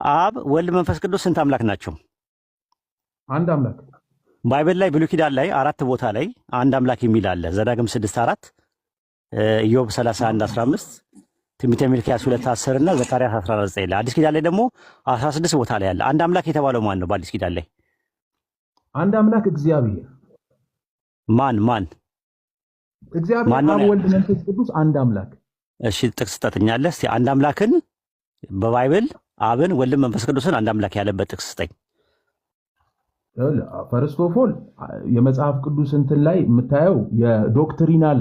አብ ወልድ መንፈስ ቅዱስ ስንት አምላክ ናቸው? አንድ አምላክ። ባይብል ላይ ብሉይ ኪዳን ላይ 4 ቦታ ላይ አንድ አምላክ የሚል አለ። ዘዳግም 6:4፣ ኢዮብ 31:15፣ ትንቢተ ሚልክያስ 2:10 እና ዘካርያስ 14:9 ላይ። አዲስ ኪዳን ላይ ደግሞ 16 ቦታ ላይ አለ። አንድ አምላክ የተባለው ማን ነው? በአዲስ ኪዳን ላይ አንድ አምላክ እግዚአብሔር። ማን? እግዚአብሔር አብ ወልድ መንፈስ ቅዱስ አንድ አምላክ። እሺ ጥቅስ ትሰጠኛለህ እስቲ? አንድ አምላክን በባይብል አብን ወልድን መንፈስ ቅዱስን አንድ አምላክ ያለበት ጥቅስ ስጠኝ። ፈርስት ኦፍ ኦል የመጽሐፍ ቅዱስ እንትን ላይ የምታየው የዶክትሪናል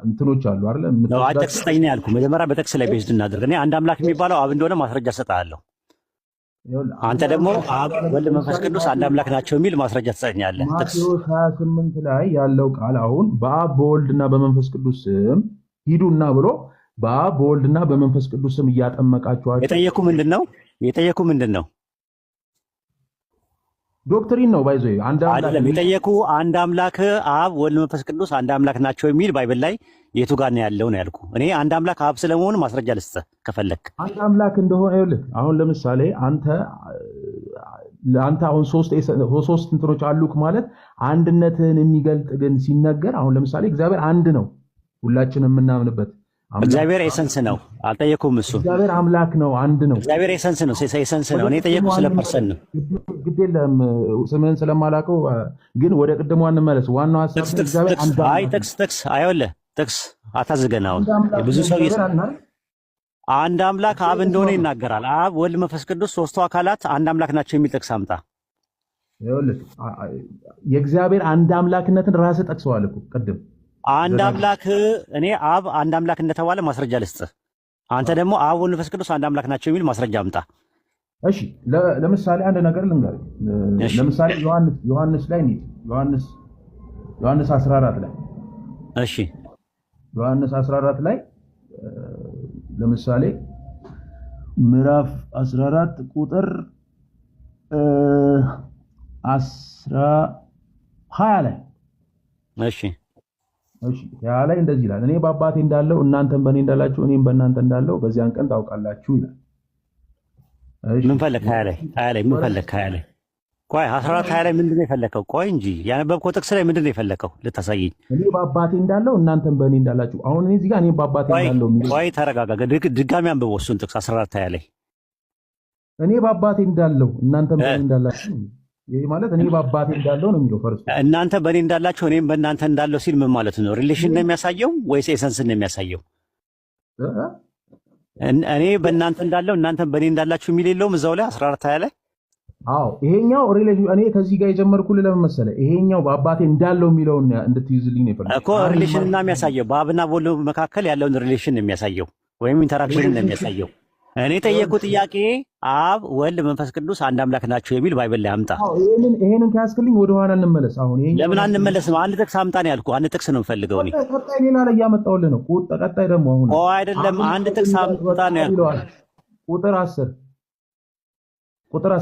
እንትኖች አሉ አይደል? አይ ጥቅስ ስጠኝ ነው ያልኩህ። መጀመሪያ በጥቅስ ላይ ቤዝድ እናድርግ። እኔ አንድ አምላክ የሚባለው አብ እንደሆነ ማስረጃ እሰጥሃለሁ። አንተ ደግሞ አብ ወልድ መንፈስ ቅዱስ አንድ አምላክ ናቸው የሚል ማስረጃ ትሰጠኛለህ። ማቴዎስ 28 ላይ ያለው ቃል አሁን በአብ በወልድና በመንፈስ ቅዱስ ስም ሂዱና ብሎ በአብ በወልድና በመንፈስ ቅዱስ ስም እያጠመቃችኋቸው የጠየኩ ምንድን ነው? ዶክትሪን ነው ባይዘ አንድ አምላክ አይደለም የጠየኩ። አንድ አምላክ አብ ወልድ መንፈስ ቅዱስ አንድ አምላክ ናቸው የሚል ባይብል ላይ የቱ ጋር ነው ያለው ነው ያልኩ። እኔ አንድ አምላክ አብ ስለመሆኑ ማስረጃ ልስጥህ ከፈለክ። አንድ አምላክ እንደሆነ ይኸውልህ፣ አሁን ለምሳሌ አንተ አሁን ሶስት እንትኖች አሉክ ማለት አንድነትህን የሚገልጥ ግን ሲነገር፣ አሁን ለምሳሌ እግዚአብሔር አንድ ነው ሁላችንም የምናምንበት። እግዚአብሔር ኤሰንስ ነው። አልጠየኩም። እሱ እግዚአብሔር አምላክ ነው፣ አንድ ነው። እግዚአብሔር ኤሰንስ ነው፣ ኤሰንስ ነው። እኔ የጠየኩህ ስለ ፐርሰን ነው። ግድ የለም ስምህን ስለማላውቀው፣ ግን ወደ ቅድሙ እንመለስ። ዋናው ሐሳብ እግዚአብሔር አንድ ነው። አይ ጥቅስ አይወለ ጥቅስ አታዝገን። አሁን ብዙ ሰው አንድ አምላክ አብ እንደሆነ ይናገራል። አብ ወልድ መንፈስ ቅዱስ ሶስቱ አካላት አንድ አምላክ ናቸው የሚል ጥቅስ አምጣ። ይኸውልህ የእግዚአብሔር አንድ አምላክነትን ራስህ ጠቅሰዋል እኮ ቅድም። አንድ አምላክ እኔ አብ አንድ አምላክ እንደተባለ ማስረጃ ልስጥህ። አንተ ደግሞ አብ ወልድ መንፈስ ቅዱስ አንድ አምላክ ናቸው የሚል ማስረጃ አምጣ። እሺ ለምሳሌ አንድ ነገር ልንገርህ። ለምሳሌ ዮሐንስ ላይ ዮሐንስ 14 ላይ እሺ ዮሐንስ 14 ላይ ለምሳሌ ምዕራፍ 14 ቁጥር 20 ላይ እሺ ያ ላይ እንደዚህ ይላል፣ እኔ በአባቴ እንዳለው እናንተም በእኔ እንዳላችሁ እኔም በእናንተ እንዳለው በዚያን ቀን ታውቃላችሁ ይላል። እሺ ምን ፈለክ? 20 ላይ ምን ፈለክ? 20 ላይ ቆይ 14 20 ላይ ምንድነው የፈለከው? ቆይ እንጂ ያነበብከው ጥቅስ ላይ ምንድነው የፈለከው ልታሳየኝ? እኔ በአባቴ እንዳለው እናንተም በእኔ እንዳላችሁ። አሁን እኔ እዚህ ጋር እኔ በአባቴ እንዳለው የሚለው ቆይ ተረጋጋ። ድጋሚ አንብበው እሱን ጥቅስ 14 20 ላይ እኔ በአባቴ እንዳለው እናንተም በእኔ እንዳላችሁ። ይሄ ማለት እኔ በአባቴ እንዳለው ነው የሚለው። ፈርስ እናንተ በእኔ እንዳላችሁ እኔም በእናንተ እንዳለው ሲል ምን ማለት ነው? ሪሌሽን ነው የሚያሳየው ወይስ ኤሰንስ ነው የሚያሳየው? እኔ በእናንተ እንዳለው እናንተ በእኔ እንዳላችሁ የሚል የለውም እዛው ላይ 14 20 ላይ? አዎ ይሄኛው ሪሌሽን እኔ ከዚህ ጋር የጀመርኩልህ ለምን መሰለህ? ይሄኛው በአባቴ እንዳለው የሚለውን እንድትይዝልኝ ነው የፈለኩት እኮ። ሪሌሽን እና የሚያሳየው በአብና በወልድ መካከል ያለውን ሪሌሽን ነው የሚያሳየው ወይም ኢንተራክሽን ነው የሚያሳየው። እኔ ጠየቅኩት ጥያቄ አብ ወልድ መንፈስ ቅዱስ አንድ አምላክ ናቸው የሚል ባይብል ላይ አምጣ። ይሄንን ከያዝክልኝ ወደ ኋላ እንመለስ። አሁን ለምን አንመለስም? አንድ ጥቅስ አምጣ ነው ያልኩህ። አንድ ጥቅስ ነው የምፈልገው እኔ። ቀጣይ ሌላ ላይ ያመጣውልህ ነው። ቀጣይ ደግሞ አሁን አይደለም፣ አንድ ጥቅስ አምጣ ነው ያልኩህ። ቁጥር 10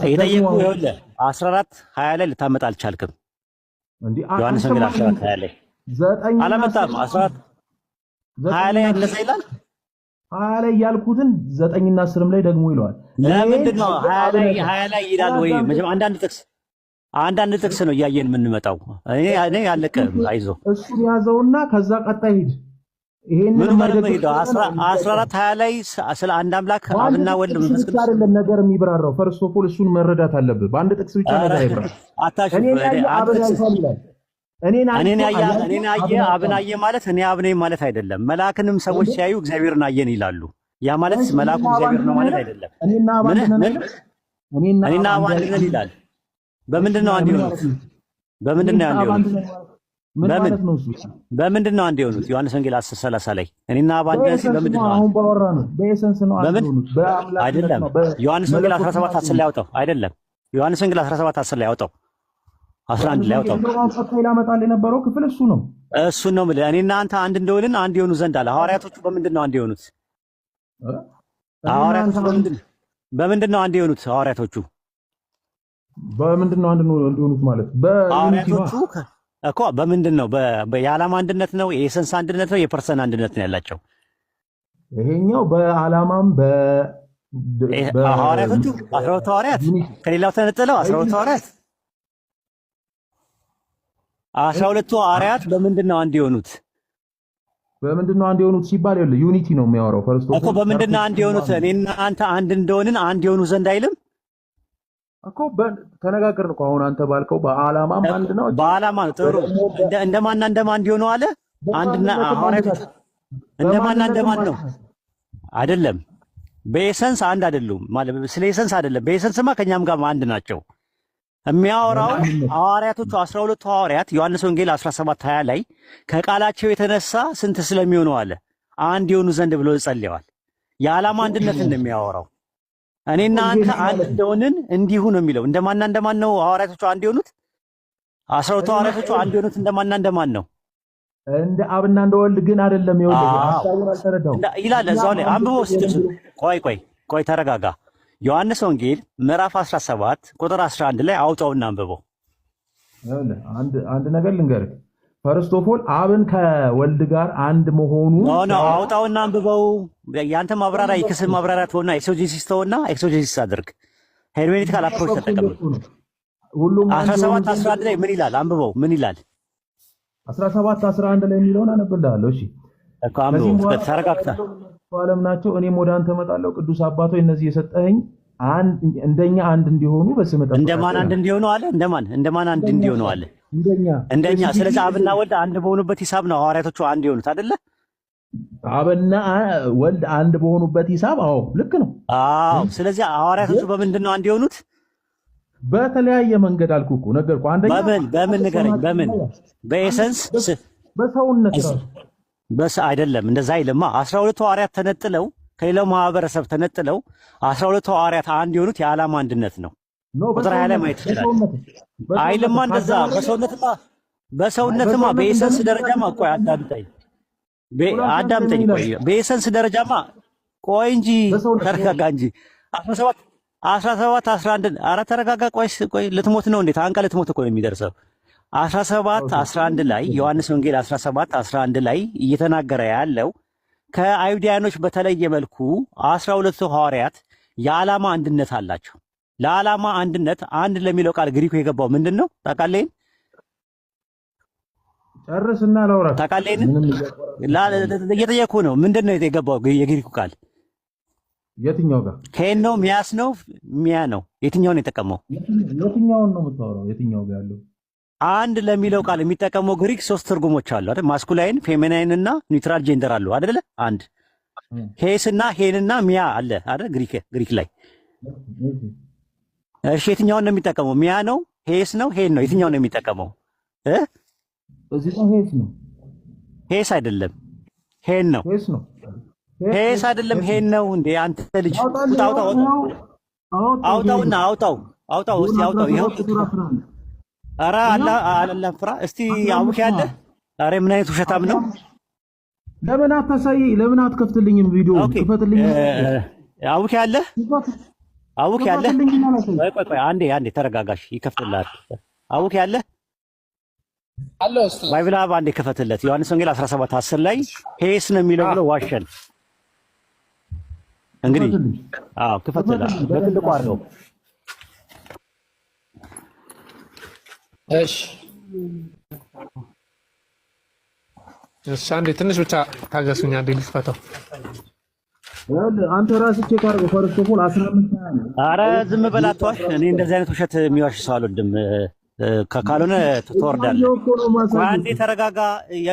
የጠየቅኩህ ይኸውልህ 14 20 ላይ ልታመጣ አልቻልክም። ዮሐንስ ወንጌል 14 20 ላይ አላመጣም። 14 20 ላይ እንደዛ ይላል። 20 ላይ ያልኩትን 9 እና 10 ላይ ደግሞ ይለዋል። ለምንድን ነው 20 ላይ ይላል ወይ? አንዳንድ ጥቅስ ነው እያየን የምንመጣው። እኔ ያለቀ አይዞህ፣ እሱን ያዘውና ከዛ ቀጣይ ሂድ። ምን ማለት ነው? 14 20 ላይ ስለ አንድ አምላክ አብና ወልድ መንፈስ ቅዱስ አይደለም ነገር የሚብራራው። ፈርስት ኦፍ ኦል እሱን መረዳት አለብህ። በአንድ ጥቅስ ብቻ ነገር አይብራራም። እኔን ያየ አብን አየ ማለት እኔ አብ ነኝ ማለት አይደለም። መልአክንም ሰዎች ሲያዩ እግዚአብሔርን አየን ይላሉ። ያ ማለት መልአኩ እግዚአብሔር ነው ማለት አይደለም። እኔና አብ አንድ ነን ይላል። በምንድን ነው አንድ የሆኑት? በምንድን ነው አንድ የሆኑት? በምንድን ነው አንድ የሆኑት? ዮሐንስ ወንጌል 10:30 ላይ እኔና አብ አንድ ነን ሲል በምንድን ነው? አሁን ባወራ ነው በኤሰንስ ነው አንድ የሆኑት። አይደለም። ዮሐንስ ወንጌል 17:10 ላይ አውጣው። አይደለም ዮሐንስ ወንጌል 17:10 ላይ አውጣው። 11 ላይ አውጣው። ላመጣል የነበረው ክፍል እሱ ነው። እሱን ነው የምልህ። እኔና አንተ አንድ እንደሆንን አንድ የሆኑ ዘንድ አለ። ሐዋርያቶቹ በምንድን ነው አንድ የሆኑት? ሐዋርያቶቹ በምንድን ነው አንድ የሆኑት? ሐዋርያቶቹ በምንድን ነው አንድ የሆኑት ማለት ሐዋርያቶቹ እኮ በምንድን ነው? የዓላማ አንድነት ነው? የኤሰንስ አንድነት ነው? የፐርሰን አንድነት ነው ያላቸው? ይሄኛው በዓላማም ሐዋርያቶቹ 12 ሐዋርያት ከሌላው ተነጥለው 12 ሐዋርያት 12ቱ ሐዋርያት በምንድን ነው አንድ የሆኑት? በምንድን ነው አንድ የሆኑት ሲባል ይኸውልህ ዩኒቲ ነው የሚያወራው። ፈርስት እኮ በምንድን ነው አንድ የሆኑት? እኔና አንተ አንድ እንደሆንን አንድ የሆኑ ዘንድ አይልም እኮ ተነጋገርን እኮ አሁን አንተ ባልከው በዓላማም አንድ ነው። በዓላማ ነው። ጥሩ እንደማንና እንደማን እንዲሆኑ አለ። አንድና ሐዋርያቶቹ እንደማንና እንደማን ነው አይደለም። በኤሰንስ አንድ አይደሉም ማለት ስለ ኤሰንስ አይደለም። በኤሰንስማ ከኛም ጋር አንድ ናቸው። የሚያወራው ሐዋርያቶቹ 12ቱ ሐዋርያት ዮሐንስ ወንጌል 17:20 ላይ ከቃላቸው የተነሳ ስንት ስለሚሆኑ አለ አንድ የሆኑ ዘንድ ብሎ ጸልየዋል። የዓላማ አንድነት እንደሚያወራው እኔና አንተ አንድ እንደሆንን እንዲሁ ነው የሚለው። እንደማንና እንደማን ነው ሐዋርያቶቹ አንድ የሆኑት? 12ቱ ሐዋርያቶቹ አንድ የሆኑት እንደማንና እንደማን ነው? እንደ አብና እንደ ወልድ ግን አይደለም። ይኸውልህ ሐሳቡን አልተረዳሁም ይላል እዛው ላይ አንብቦ ሲጥስ ቆይ ተረጋጋ። ዮሐንስ ወንጌል ምዕራፍ 17 ቁጥር 11 ላይ አውጣውና አንብበው። ይኸውልህ አንድ ነገር ልንገርህ። ፈርስት ኦፍ ኦል አብን ከወልድ ጋር አንድ መሆኑ ኖ አውጣውና አንብበው። ያንተ ማብራሪያ የክስም ማብራሪያ ተወና ኤክሶጂሲስ ተወና ኤክሶጂሲስ አድርግ። ሄርሜኔቲካል አፕሮች ተጠቀም። ሁሉም 17 11 ላይ ምን ይላል? አንብበው ምን ይላል? 17 11 ላይ የሚለውን አነብልሃለሁ። እሺ እኮ አንብበው ተረጋግተህ ዓለም ናቸው እኔም ወደ አንተ እመጣለሁ። ቅዱስ አባቶ እነዚህ የሰጠኸኝ እንደኛ አንድ እንዲሆኑ በስም ጠርተህ እንደማን አንድ እንዲሆኑ አለ። እንደማን አንድ እንዲሆኑ አለ? እንደኛ። ስለዚህ አብና ወልድ አንድ በሆኑበት ሂሳብ ነው ሐዋርያቶቹ አንድ የሆኑት አይደለ? አብና ወልድ አንድ በሆኑበት ሂሳብ አዎ ልክ ነው። አዎ። ስለዚህ ሐዋርያቶቹ በምንድን ነው አንድ የሆኑት? በተለያየ መንገድ አልኩህ እኮ ነገርኩህ። አንደኛ በምን ንገረኝ። በምን በኤሰንስ በሰውነት በስ አይደለም። እንደዛ አይልማ። 12ቱ ሐዋርያት ተነጥለው ከሌላው ማህበረሰብ ተነጥለው 12ቱ ሐዋርያት አንድ የሆኑት የዓላማ አንድነት ነው። ቁጥር 20 ላይ ማየት ይችላል። አይልማ እንደዛ በሰውነትማ በኤሰንስ ደረጃማ ቆይ አዳምጠኝ ቆይ በኤሰንስ ደረጃማ ቆይ እንጂ ተረጋጋ እንጂ 17 11 ኧረ ተረጋጋ ቆይ ልትሞት ነው እንዴ? አንቀ ልትሞት እኮ ነው የሚደርሰው 17 11 ላይ ዮሐንስ ወንጌል 17 11 ላይ እየተናገረ ያለው ከአይሁዳውያኖች በተለየ መልኩ 12ቱ ሐዋርያት የዓላማ አንድነት አላቸው። ለዓላማ አንድነት አንድ ለሚለው ቃል ግሪኩ የገባው ምንድን ነው ታውቃለህ? ጨርስና ላውራ ታውቃለህ? እየጠየኩህ ነው። ምንድን ነው የገባው የግሪኩ ቃል? የትኛው ጋር ከየት ነው? ሚያስ ነው ሚያ ነው? የትኛውን የጠቀመው? የትኛውን ነው የምታወራው? የትኛው ጋር ያለው? አንድ ለሚለው ቃል የሚጠቀመው ግሪክ 3 ትርጉሞች አሉ አይደል? ማስኩላይን፣ ፌሚናይን እና ኒውትራል ጄንደር አሉ አይደል? አንድ ሄስ እና ሄን እና ሚያ አለ አይደል? ግሪክ ላይ እሺ፣ የትኛውን ነው የሚጠቀመው? ሚያ ነው? ሄስ ነው? ሄን ነው? የትኛውን ነው የሚጠቀመው? እዚህ ጋር ሄስ ነው። ሄስ አይደለም፣ ሄን ነው። ሄስ አይደለም፣ ሄን ነው። እንዴ አንተ ልጅ አውጣውና አውጣው እስቲ አውጣው። ይኸው ኧረ አላህ ፍራ እስቲ አቡኪ ያለ ዛሬ ምን አይነት ውሸታም ነው? ለምን አታሳይ? ለምን አትከፍትልኝም? ቪዲዮ ክፈትልኝ። አቡኪ ያለ ቆይ አንዴ ተረጋጋሽ። ይከፍትልሃል። አቡኪ ያለ ባይብል አብ አንዴ ክፈትለት። ዮሐንስ ወንጌል 17:10 ላይ ሄስ ነው የሚለው ብሎ ዋሸን። እንግዲህ ክፈትልሃል። በትልቁ አድርገው። እሺ አንዴ ትንሽ ብቻ ታገሱኝ። አንዴ ልፈታው። አንተ ራስህ ቼክ አድርገው። ፈርስት ኦፍ ኦል 15 ኧረ ዝም በል አትዋሽ። እኔ እንደዚህ አይነት ውሸት የሚዋሽ ሰው አልወድም። ካልሆነ ትወርዳለህ። አንዴ ተረጋጋ።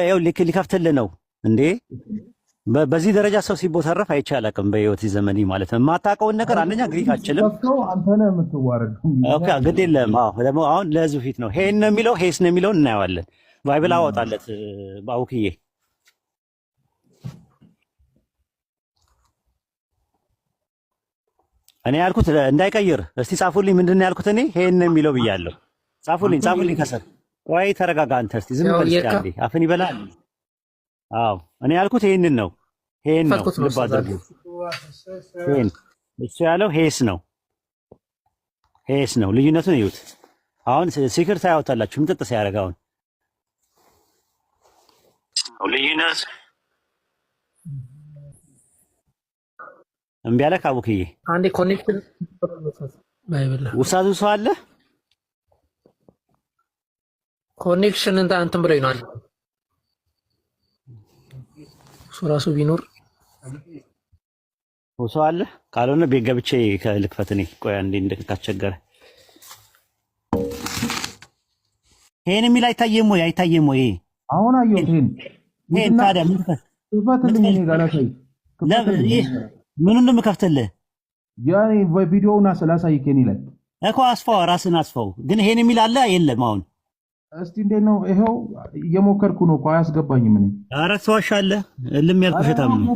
ያው ሊከፍትልህ ነው እንዴ? በዚህ ደረጃ ሰው ሲቦተረፍ አይቼ አላውቅም በህይወት ዘመኔ ማለት ነው። የማታውቀውን ነገር አንደኛ ግሪክ አችልም። አንተ ነህ የምትዋረድ። ኦኬ ግድ የለም። ደግሞ አሁን ለህዝብ ፊት ነው። ሄን ነው የሚለው ሄስ ነው የሚለውን እናየዋለን። ባይብል አወጣለት ባውክዬ። እኔ ያልኩት እንዳይቀይር እስቲ ጻፉልኝ። ምንድን ነው ያልኩት? እኔ ሄን ነው የሚለው ብያለሁ። ጻፉልኝ ከስር። ቆይ ተረጋጋ አንተ። እስቲ ዝም በል እስቲ አንዴ። አፍን ይበላል። አዎ እኔ ያልኩት ይሄንን ነው። ሄን ነው ልብ አድርጉ። ሄን እሱ ያለው ሄስ ነው። ልዩነቱን እዩት። አሁን ሲክር ታያውታላችሁ። ምጥጥ ሲያደርግ አሁን ልዩነት እምቢ አለ ካቡክዬ። አንዴ ኮኔክሽን ባይብል ውሳቱ ሰው አለ ኮኔክሽን እንትን ብሎኝ ነው። አንዴ እሱ ራሱ ቢኖር ሰው አለ። ካልሆነ ቤት ገብቼ ልክፈት እኔ። ቆይ አንዴ እንደካቸገረ ይሄን የሚል አይታየም ወይ? አይታየም ወይ? አሁን አየሁት። ይሄን ታዲያ ምን ክፈትልኝ። እኔ ጋር ላይ ምኑን ነው የምከፍትልህ? ያኔ ቪዲዮውን ስላሳይክ እኔ ላይ እኮ አስፋው፣ ራስን አስፋው። ግን ይሄን የሚል አለ የለም? አሁን እስቲ እንዴት ነው? ይሄው እየሞከርኩ ነው እኮ አያስገባኝም። እኔ ኧረ ተዋሻለህ። እልም ያልኩሽ ታም ነው